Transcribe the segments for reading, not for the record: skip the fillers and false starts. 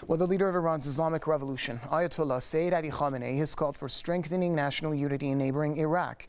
Well, the leader of Iran's Islamic Revolution, Ayatollah Seyyed Khamenei, has called for strengthening national unity in neighboring Iraq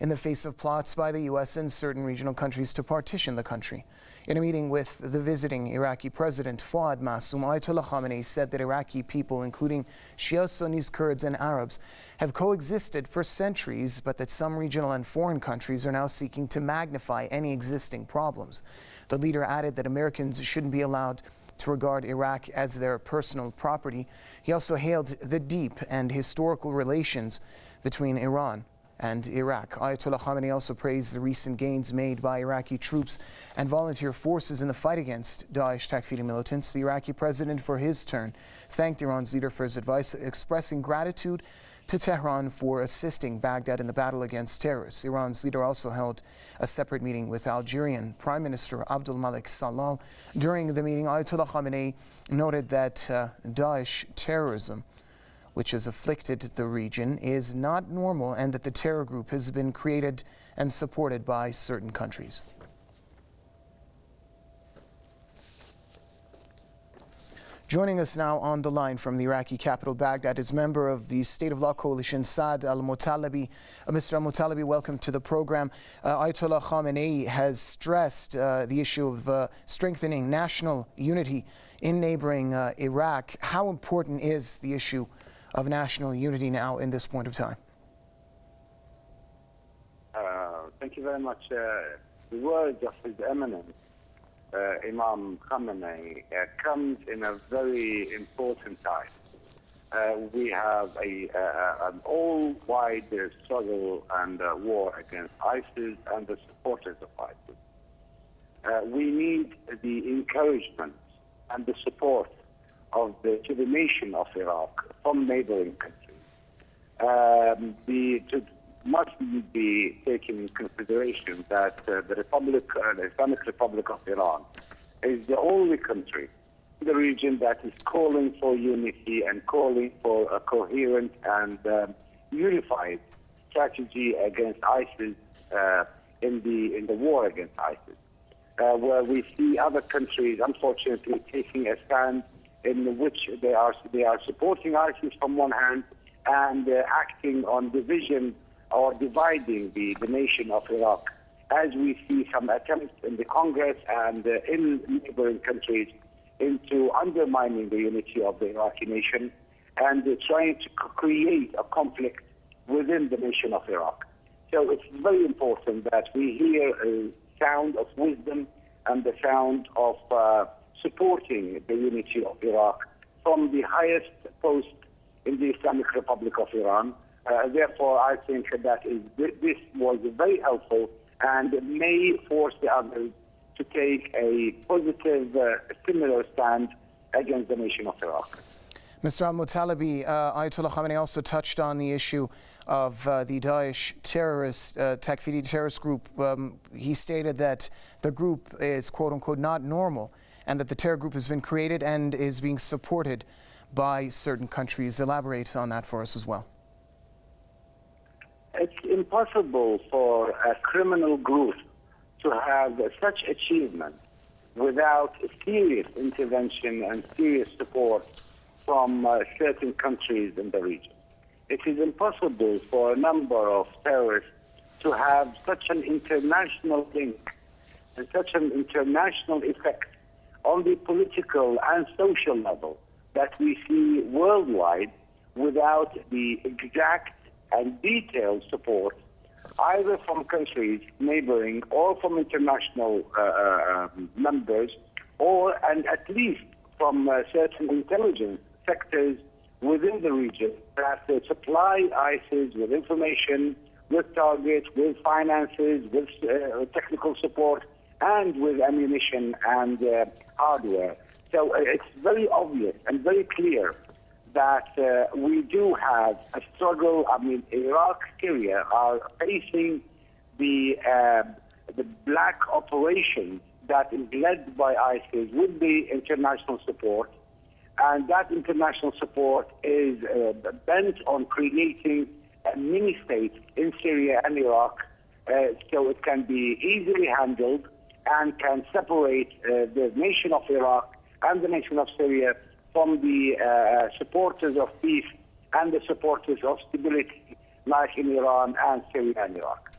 in the face of plots by the U.S. and certain regional countries to partition the country. In a meeting with the visiting Iraqi President Fouad Massum, Ayatollah Khamenei said that Iraqi people, including Shias, Sunnis, Kurds and Arabs, have coexisted for centuries, but that some regional and foreign countries are now seeking to magnify any existing problems. The leader added that Americans shouldn't be allowed to regard Iraq as their personal property. He also hailed the deep and historical relations between Iran and Iraq. Ayatollah Khamenei also praised the recent gains made by Iraqi troops and volunteer forces in the fight against Daesh Takfiri militants. The Iraqi president, for his turn, thanked Iran's leader for his advice, expressing gratitude to Tehran for assisting Baghdad in the battle against terrorists. Iran's leader also held a separate meeting with Algerian Prime Minister Abdulmalik Sallal. During the meeting, Ayatollah Khamenei noted that Daesh terrorism, which has afflicted the region, is not normal, and that the terror group has been created and supported by certain countries. Joining us now on the line from the Iraqi capital, Baghdad, is member of the State of Law Coalition, Saad al-Mutalabi. Mr. al-Mutalabi, welcome to the program. Ayatollah Khamenei has stressed the issue of strengthening national unity in neighboring Iraq. How important is the issue of national unity now in this point of time? Thank you very much. The words of His Eminence, Imam Khamenei, comes in a very important time. We have an all-wide struggle and war against ISIS and the supporters of ISIS. We need the encouragement and the support to the nation of Iraq from neighboring countries. It must be taken in consideration that the Islamic Republic of Iran is the only country in the region that is calling for unity and calling for a coherent and unified strategy against ISIS in the war against ISIS, where we see other countries, unfortunately, taking a stand in which they are supporting ISIS from one hand and acting on division or dividing the nation of Iraq, as we see some attempts in the Congress and in neighboring countries into undermining the unity of the Iraqi nation and trying to create a conflict within the nation of Iraq. So it's very important that we hear a sound of wisdom and the sound of supporting the unity of Iraq from the highest post in the Islamic Republic of Iran. Therefore, I think that this was very helpful and may force the others to take a positive, similar stand against the nation of Iraq. Mr. al-Mutalabi, Ayatollah Khamenei also touched on the issue of the Daesh Takfiri terrorist group. He stated that the group is, quote-unquote, not normal, and that the terror group has been created and is being supported by certain countries. Elaborate on that for us as well. It's impossible for a criminal group to have such achievement without serious intervention and serious support from certain countries in the region. It is impossible for a number of terrorists to have such an international link and such an international effect on the political and social level that we see worldwide without the exact and detailed support either from countries neighboring or from international members, and at least from certain intelligence sectors within the region that supply ISIS with information, with targets, with finances, with technical support, and with ammunition and hardware. So it's very obvious and very clear that we do have a struggle. I mean, Iraq, Syria are facing the black operation that is led by ISIS with the international support, and that international support is bent on creating a mini-state in Syria and Iraq, so it can be easily handled and can separate the nation of Iraq and the nation of Syria from the supporters of peace and the supporters of stability, like in Iran and Syria and Iraq.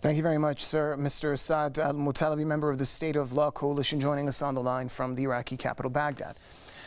Thank you very much, sir. Mr. Saad Al-Mutalabi, member of the State of Law Coalition, joining us on the line from the Iraqi capital, Baghdad.